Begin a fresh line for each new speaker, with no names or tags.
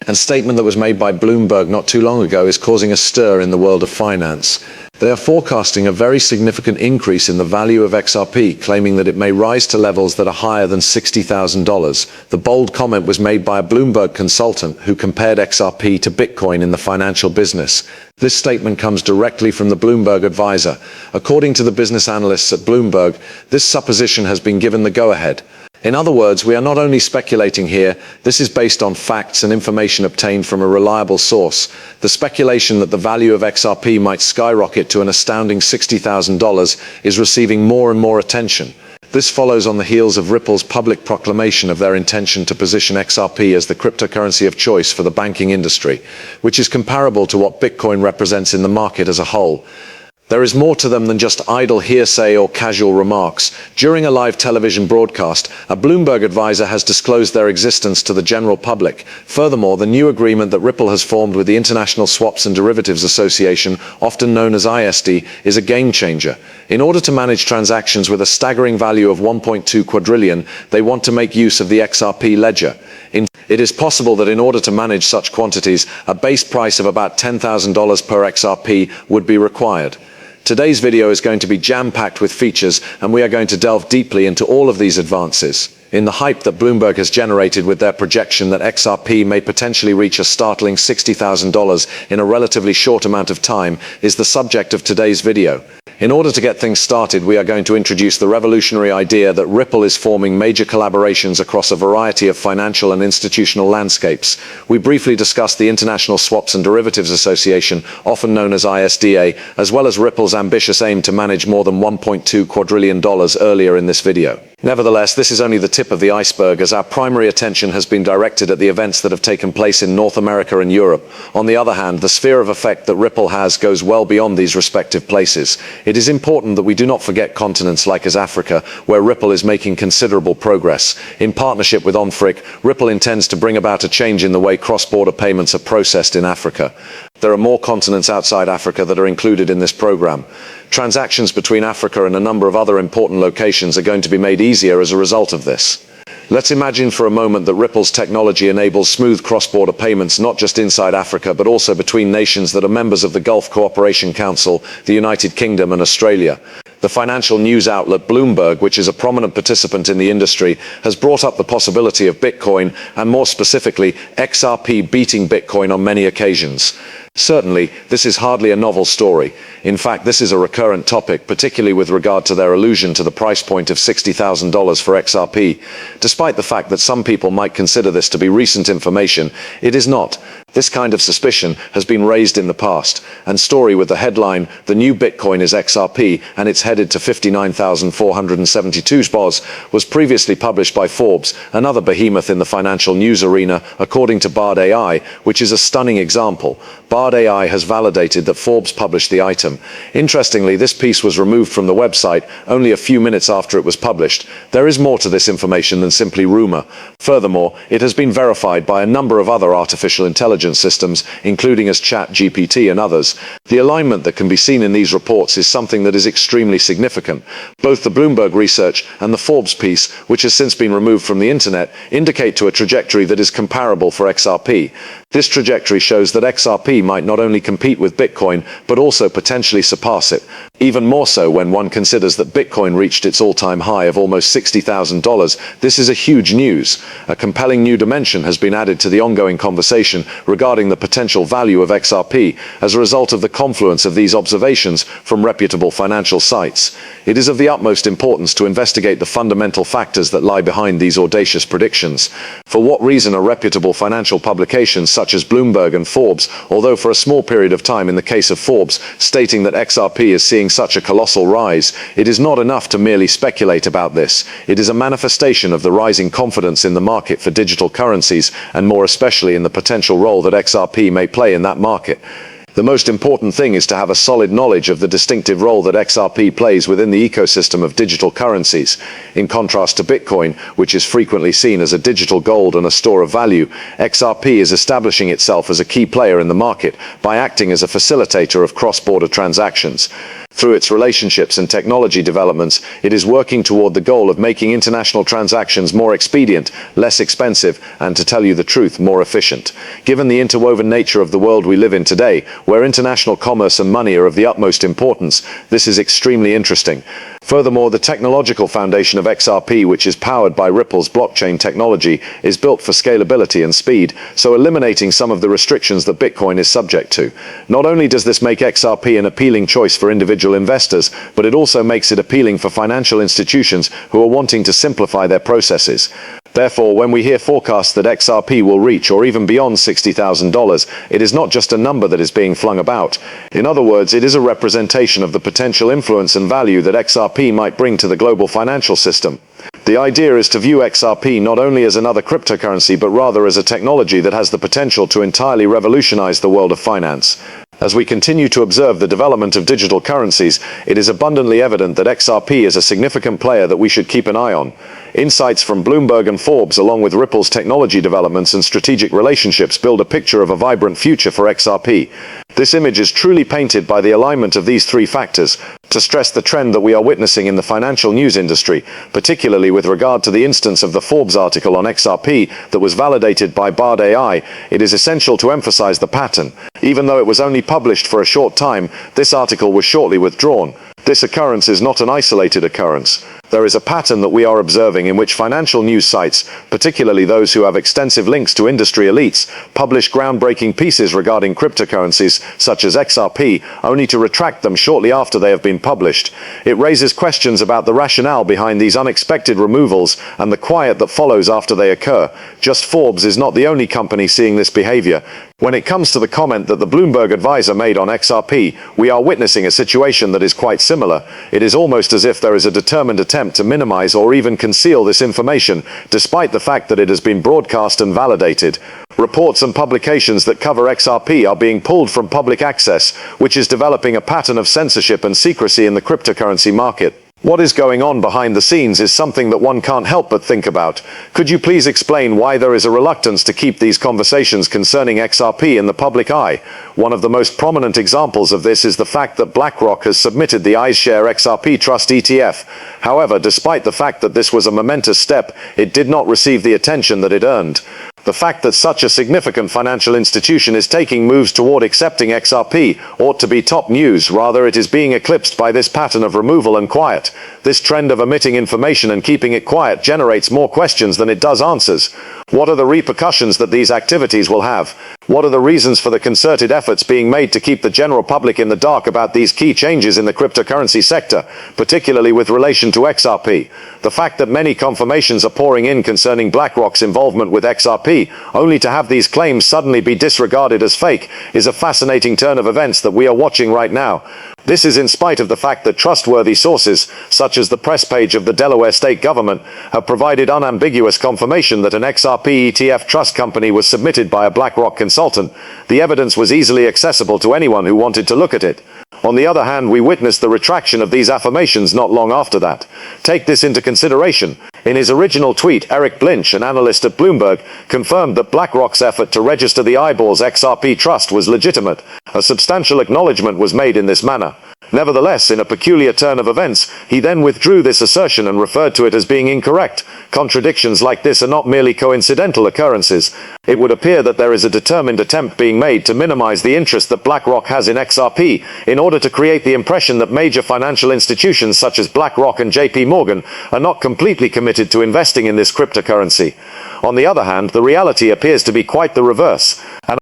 And statement that was made by Bloomberg not too long ago is causing a stir in the world of finance. They are forecasting a very significant increase in the value of XRP, claiming that it may rise to levels that are higher than $60,000. The bold comment was made by a Bloomberg consultant who compared XRP to Bitcoin in the financial business. This statement comes directly from the Bloomberg advisor. According to the business analysts at Bloomberg, this supposition has been given the go-ahead. In other words, we are not only speculating here, this is based on facts and information obtained from a reliable source. The speculation that the value of XRP might skyrocket to an astounding $60,000 is receiving more and more attention. This follows on the heels of Ripple's public proclamation of their intention to position XRP as the cryptocurrency of choice for the banking industry, which is comparable to what Bitcoin represents in the market as a whole. There is more to them than just idle hearsay or casual remarks. During a live television broadcast, a Bloomberg advisor has disclosed their existence to the general public. Furthermore, the new agreement that Ripple has formed with the International Swaps and Derivatives Association, often known as ISD, is a game changer. In order to manage transactions with a staggering value of 1.2 quadrillion, they want to make use of the XRP ledger. It is possible that in order to manage such quantities, a base price of about $10,000 per XRP would be required. Today's video is going to be jam-packed with features, and we are going to delve deeply into all of these advances. In the hype that Bloomberg has generated with their projection that XRP may potentially reach a startling $60,000 in a relatively short amount of time is the subject of today's video. In order to get things started, we are going to introduce the revolutionary idea that Ripple is forming major collaborations across a variety of financial and institutional landscapes. We briefly discussed the International Swaps and Derivatives Association, often known as ISDA, as well as Ripple's ambitious aim to manage more than $1.2 quadrillion earlier in this video. Nevertheless, this is only the tip of the iceberg, as our primary attention has been directed at the events that have taken place in North America and Europe. On the other hand, the sphere of effect that Ripple has goes well beyond these respective places. It is important that we do not forget continents like as Africa, where Ripple is making considerable progress. In partnership with Us.Thankx, Ripple intends to bring about a change in the way cross-border payments are processed in Africa. There are more continents outside Africa that are included in this program. Transactions between Africa and a number of other important locations are going to be made easier as a result of this. Let's imagine for a moment that Ripple's technology enables smooth cross-border payments not just inside Africa but also between nations that are members of the Gulf Cooperation Council, the United Kingdom and Australia. The financial news outlet Bloomberg, which is a prominent participant in the industry, has brought up the possibility of Bitcoin, and more specifically, XRP beating Bitcoin on many occasions. Certainly, this is hardly a novel story. In fact, this is a recurrent topic, particularly with regard to their allusion to the price point of $60,000 for XRP. Despite the fact that some people might consider this to be recent information, it is not. This kind of suspicion has been raised in the past, and story with the headline, "The New Bitcoin is XRP and it's headed to 59,472 SPOS," was previously published by Forbes, another behemoth in the financial news arena, according to Bard AI, which is a stunning example. Bard AI has validated that Forbes published the item. Interestingly, this piece was removed from the website only a few minutes after it was published. There is more to this information than simply rumor. Furthermore, it has been verified by a number of other artificial intelligence systems, including as ChatGPT and others. The alignment that can be seen in these reports is something that is extremely significant. Both the Bloomberg research and the Forbes piece, which has since been removed from the internet, indicate to a trajectory that is comparable for XRP. This trajectory shows that XRP might not only compete with Bitcoin, but also potentially surpass it. Even more so when one considers that Bitcoin reached its all-time high of almost $60,000. This is a huge news. A compelling new dimension has been added to the ongoing conversation regarding the potential value of XRP as a result of the confluence of these observations from reputable financial sites. It is of the utmost importance to investigate the fundamental factors that lie behind these audacious predictions. For what reason are reputable financial publications such as Bloomberg and Forbes, although for a small period of time in the case of Forbes, stating that XRP is seeing such a colossal rise, it is not enough to merely speculate about this. It is a manifestation of the rising confidence in the market for digital currencies, and more especially in the potential role that XRP may play in that market. The most important thing is to have a solid knowledge of the distinctive role that XRP plays within the ecosystem of digital currencies. In contrast to Bitcoin, which is frequently seen as a digital gold and a store of value, XRP is establishing itself as a key player in the market by acting as a facilitator of cross-border transactions. Through its relationships and technology developments, it is working toward the goal of making international transactions more expedient, less expensive, and to tell you the truth, more efficient. Given the interwoven nature of the world we live in today, where international commerce and money are of the utmost importance, this is extremely interesting. Furthermore, the technological foundation of XRP, which is powered by Ripple's blockchain technology, is built for scalability and speed, so eliminating some of the restrictions that Bitcoin is subject to. Not only does this make XRP an appealing choice for individual investors, but it also makes it appealing for financial institutions who are wanting to simplify their processes. Therefore, when we hear forecasts that XRP will reach or even beyond $60,000, it is not just a number that is being flung about. In other words, it is a representation of the potential influence and value that XRP might bring to the global financial system. The idea is to view XRP not only as another cryptocurrency but rather as a technology that has the potential to entirely revolutionize the world of finance. As we continue to observe the development of digital currencies, it is abundantly evident that XRP is a significant player that we should keep an eye on. Insights from Bloomberg and Forbes, along with Ripple's technology developments and strategic relationships, build a picture of a vibrant future for XRP. This image is truly painted by the alignment of these three factors to stress the trend that we are witnessing in the financial news industry, particularly with regard to the instance of the Forbes article on XRP that was validated by Bard AI. It is essential to emphasize the pattern. Even though it was only published for a short time, this article was shortly withdrawn. This occurrence is not an isolated occurrence. There is a pattern that we are observing in which financial news sites, particularly those who have extensive links to industry elites, publish groundbreaking pieces regarding cryptocurrencies such as XRP, only to retract them shortly after they have been published. It raises questions about the rationale behind these unexpected removals and the quiet that follows after they occur. Just Forbes is not the only company seeing this behavior. When it comes to the comment that the Bloomberg advisor made on XRP, we are witnessing a situation that is quite similar. It is almost as if there is a determined attempt to minimize or even conceal this information, despite the fact that it has been broadcast and validated. Reports and publications that cover XRP are being pulled from public access, which is developing a pattern of censorship and secrecy in the cryptocurrency market. What is going on behind the scenes is something that one can't help but think about. Could you please explain why there is a reluctance to keep these conversations concerning XRP in the public eye? One of the most prominent examples of this is the fact that BlackRock has submitted the iShares XRP Trust ETF. However, despite the fact that this was a momentous step, it did not receive the attention that it earned. The fact that such a significant financial institution is taking moves toward accepting XRP ought to be top news. Rather, it is being eclipsed by this pattern of removal and quiet. This trend of omitting information and keeping it quiet generates more questions than it does answers. What are the repercussions that these activities will have? What are the reasons for the concerted efforts being made to keep the general public in the dark about these key changes in the cryptocurrency sector, particularly with relation to XRP? The fact that many confirmations are pouring in concerning BlackRock's involvement with XRP, only to have these claims suddenly be disregarded as fake, is a fascinating turn of events that we are watching right now. This is in spite of the fact that trustworthy sources, such as the press page of the Delaware state government, have provided unambiguous confirmation that an XRP ETF trust company was submitted by a BlackRock consultant. The evidence was easily accessible to anyone who wanted to look at it. On the other hand, we witnessed the retraction of these affirmations not long after that. Take this into consideration. In his original tweet, Eric Blinch, an analyst at Bloomberg, confirmed that BlackRock's effort to register the eyeballs XRP Trust was legitimate. A substantial acknowledgement was made in this manner. Nevertheless, in a peculiar turn of events, he then withdrew this assertion and referred to it as being incorrect. Contradictions like this are not merely coincidental occurrences. It would appear that there is a determined attempt being made to minimize the interest that BlackRock has in XRP in order to create the impression that major financial institutions such as BlackRock and JP Morgan are not completely committed to investing in this cryptocurrency. On the other hand, the reality appears to be quite the reverse. And